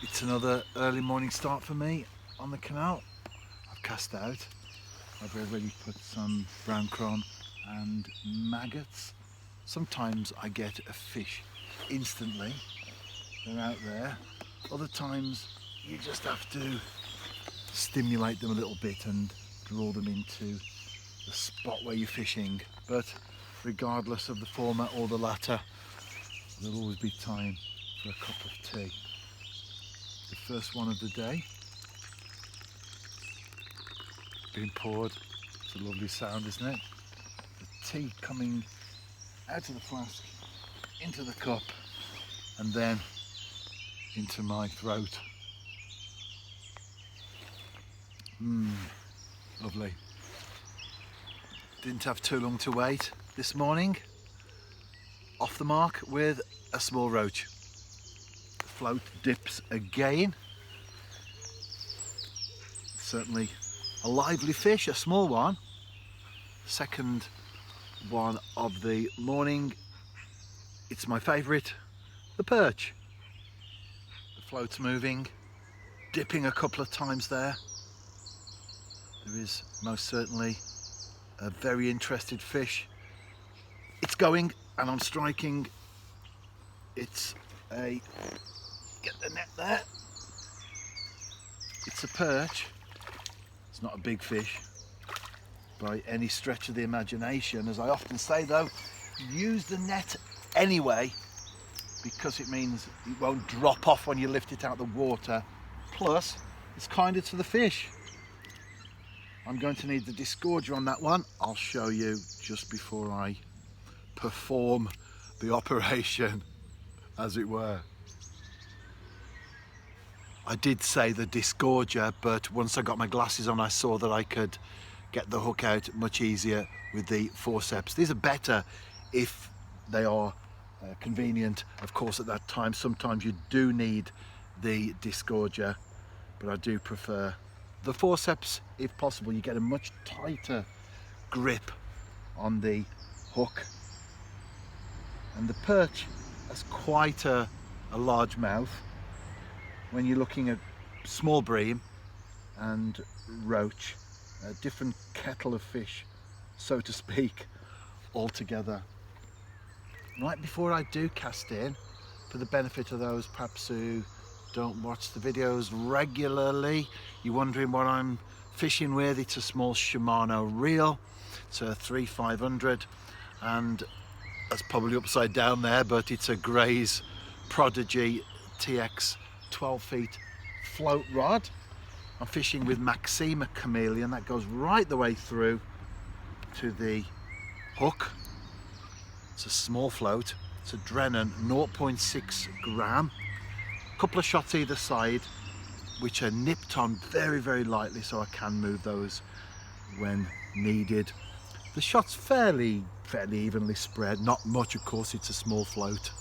It's another early morning start for me on the canal. I've cast out. I've already put some brown cron and maggots. Sometimes I get a fish instantly. They're out there. Other times you just have to stimulate them a little bit and draw them into the spot where you're fishing. But regardless of the former or the latter, there'll always be time for a cup of tea. The first one of the day, being poured. It's a lovely sound, isn't it? The tea coming out of the flask, into the cup, and then into my throat. Lovely. Didn't have too long to wait this morning. Off the mark with a small roach. The float dips again. Certainly a lively fish, a small one. Second one of the morning. It's my favourite, the perch. The float's moving, dipping a couple of times there. There is most certainly a very interested fish. It's going and I'm striking. It's a, get the net there. It's a perch. It's not a big fish by any stretch of the imagination. As I often say though, use the net anyway, because it means it won't drop off when you lift it out of the water. Plus, it's kinder to the fish. I'm going to need the disgorger on that one. I'll show you just before I perform the operation, as it were. I did say the disgorger, but once I got my glasses on, I saw that I could get the hook out much easier with the forceps. These are better if they are convenient. Of course, at that time, sometimes you do need the disgorger, but I do prefer the forceps if possible. You get a much tighter grip on the hook. And the perch has quite a large mouth. When you're looking at small bream and roach, a different kettle of fish, so to speak, altogether. Right before I do cast in, for the benefit of those perhaps who don't watch the videos regularly, you're wondering what I'm fishing with. It's a small Shimano reel. It's a 3500, and that's probably upside down there, but it's a Gray's Prodigy TX 12 feet float rod. I'm fishing with Maxima Chameleon. That goes right the way through to the hook. It's a small float. It's a Drennan 0.6 gram. A couple of shots either side, which are nipped on very, very lightly, so I can move those when needed. The shot's fairly evenly spread. Not much, of course, it's a small float.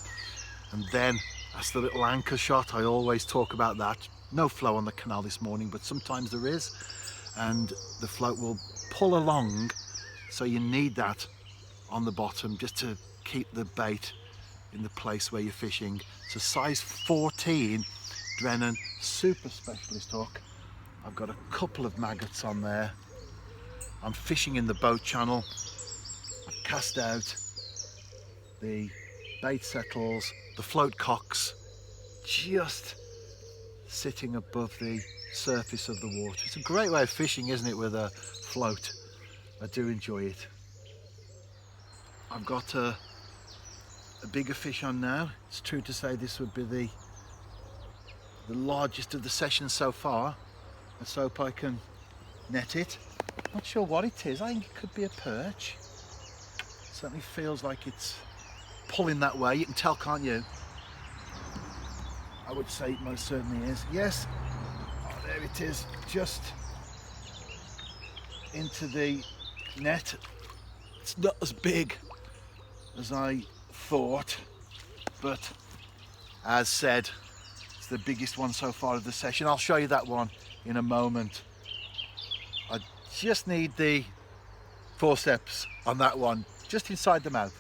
And then that's the little anchor shot. I always talk about that. No flow on the canal this morning, but sometimes there is, and the float will pull along, so you need that on the bottom just to keep the bait in the place where you're fishing. It's a size 14 Drennan super specialist hook. I've got a couple of maggots on there. I'm fishing in the boat channel. I've cast out. The bait settles, the float cocks just sitting above the surface of the water. It's a great way of fishing, isn't it, with a float? I do enjoy it. I've got a bigger fish on now. It's true to say this would be the largest of the session so far. Let's hope I can net it. Not sure what it is. I think it could be a perch. Certainly feels like it's pulling that way. You can tell, can't you? I would say it most certainly is. Yes, oh, there it is, just into the net. It's not as big as I thought, but as said, it's the biggest one so far of the session. I'll show you that one in a moment. I just need the forceps on that one, just inside the mouth.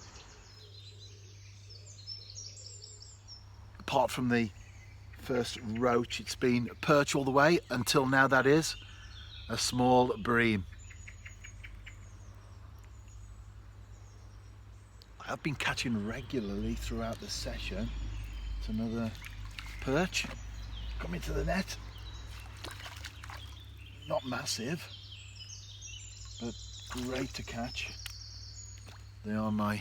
Apart from the first roach. It's been perch all the way until now. That is a small bream. I've been catching regularly throughout the session. It's another perch coming to the net. Not massive, but great to catch. They are my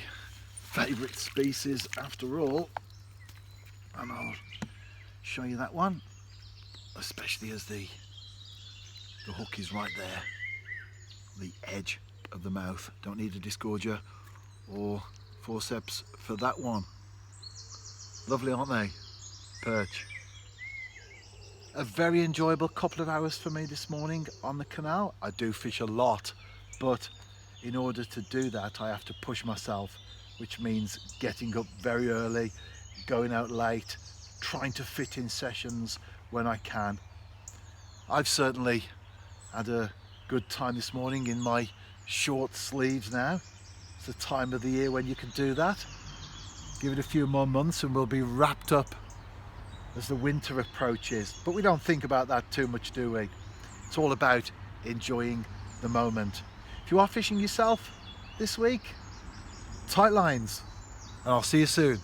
favourite species after all, and I'll show you that one, especially as the hook is right there, the edge of the mouth. Don't need a disgorger or forceps for that one. Lovely, aren't they? Perch. A very enjoyable couple of hours for me this morning on the canal. I do fish a lot, but in order to do that I have to push myself, which means getting up very early, going out late, trying to fit in sessions when I can. I've certainly had a good time this morning in my short sleeves now. It's the time of the year when you can do that. Give it a few more months and we'll be wrapped up as the winter approaches, but we don't think about that too much, do we? It's all about enjoying the moment. If you are fishing yourself this week, tight lines, and I'll see you soon.